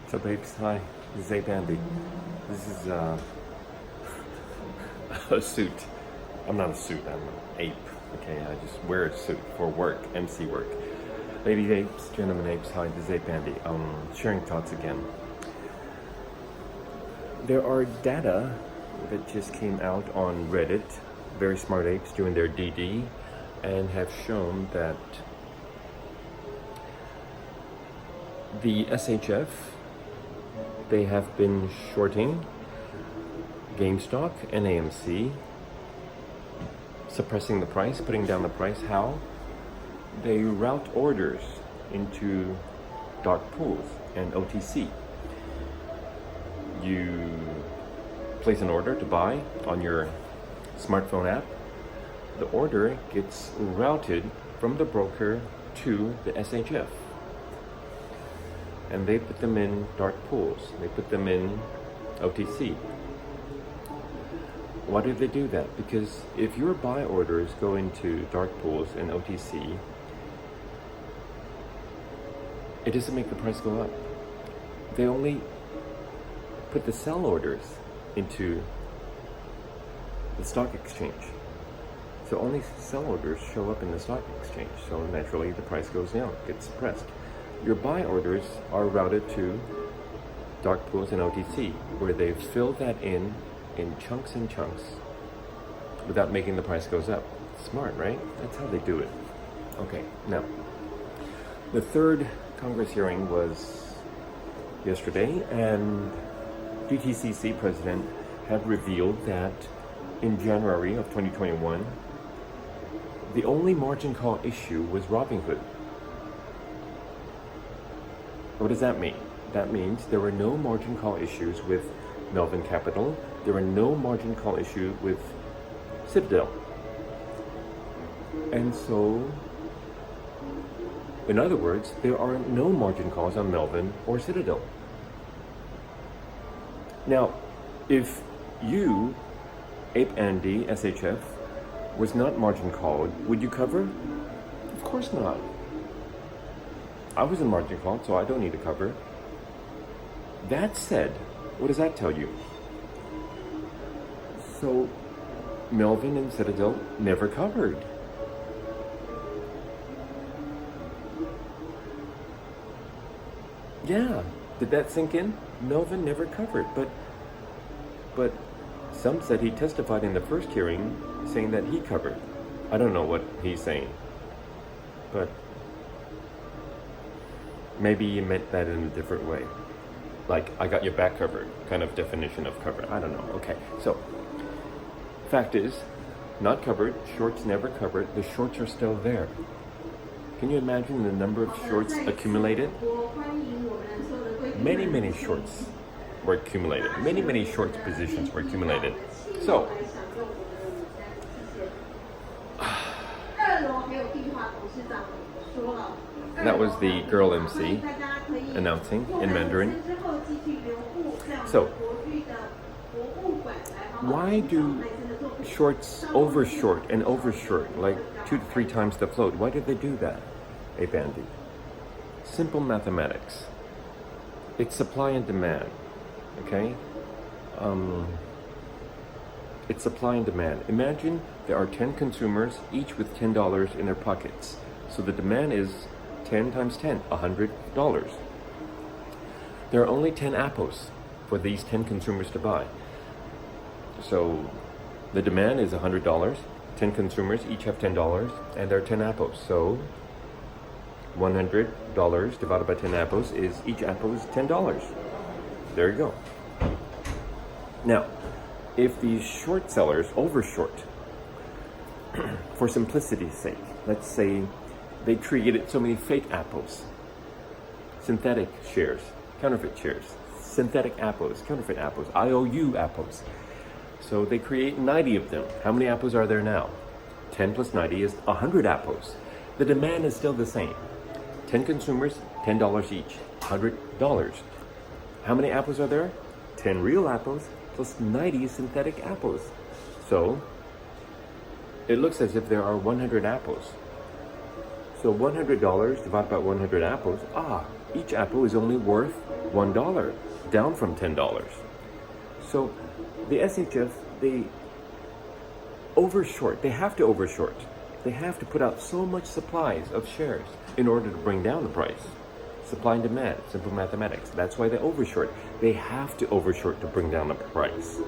What's up, apes? Hi, this is Ape Andy. This is a suit. I'm not a suit, I'm an ape. Okay, I just wear a suit for work, MC work. Ladies apes, gentlemen apes, hi, this is Ape Andy. Sharing thoughts again. There are data that just came out on Reddit, very smart apes doing their DD, and have shown that the SHF, they have been shorting GameStop and AMC, suppressing the price, putting down the price. How? They route orders into dark pools and OTC. You place an order to buy on your smartphone app. The order gets routed from the broker to the SHF. And they put them in dark pools. They put them in OTC. Why do they do that? Because if your buy orders go into dark pools and OTC, it doesn't make the price go up. They only put the sell orders into the stock exchange. So only sell orders show up in the stock exchange. So naturally the price goes down, gets suppressed. Your buy orders are routed to dark pools and OTC, where they fill that in chunks and chunks without making the price goes up. Smart, right? That's how they do it. Okay, now, the third Congress hearing was yesterday, and DTCC president had revealed that in January of 2021, the only margin call issue was Robinhood. What does that mean? That means there were no margin call issues with Melvin Capital. There were no margin call issue with Citadel. And so, in other words, there are no margin calls on Melvin or Citadel. Now, if you, Ape Andy, SHF, was not margin called, would you cover? Of course not. I was in margin call, so I don't need to cover. That said, what does that tell you? So, Melvin and Citadel never covered. Yeah, did that sink in? Melvin never covered, but some said he testified in the first hearing saying that he covered. I don't know what he's saying, but maybe you meant that in a different way. Like, I got your back covered, kind of definition of covered. I don't know. Okay, so, fact is, not covered, shorts never covered, the shorts are still there. Can you imagine the number of shorts accumulated? Many, many shorts were accumulated. Many, many shorts positions were accumulated. So, that was the girl MC announcing in Mandarin. So, why do shorts overshort and overshort, like 2 to 3 times the float? Why did they do that, Ape Andy? Simple mathematics. It's supply and demand, okay? It's supply and demand. Imagine there are 10 consumers, each with $10 in their pockets. So the demand is 10 times 10, $100. There are only 10 apples for these 10 consumers to buy. So the demand is $100, 10 consumers each have $10, and there are 10 apples. So $100 divided by 10 apples is, each apple is $10. There you go. Now, if these short sellers overshort, for simplicity's sake, let's say they created so many fake apples, synthetic shares, counterfeit shares, synthetic apples, counterfeit apples, IOU apples. So they create 90 of them. How many apples are there now? 10 plus 90 is 100 apples. The demand is still the same. 10 consumers, $10 each, $100. How many apples are there? 10 real apples plus 90 synthetic apples. So it looks as if there are 100 apples. So $100 divided by 100 apples, each apple is only worth $1, down from $10. So the SHF, they overshort. They have to overshort. They have to put out so much supplies of shares in order to bring down the price. Supply and demand, simple mathematics. That's why they overshort. They have to overshort to bring down the price.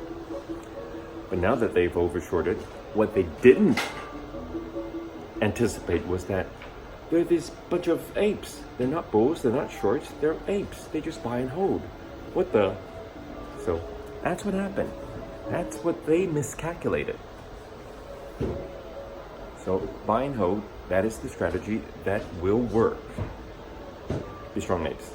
But now that they've overshorted, what they didn't anticipate was that they're this bunch of apes. They're not bulls, they're not shorts, they're apes. They just buy and hold. What the? So that's what happened. That's what they miscalculated. So buy and hold, that is the strategy that will work. Be strong, apes.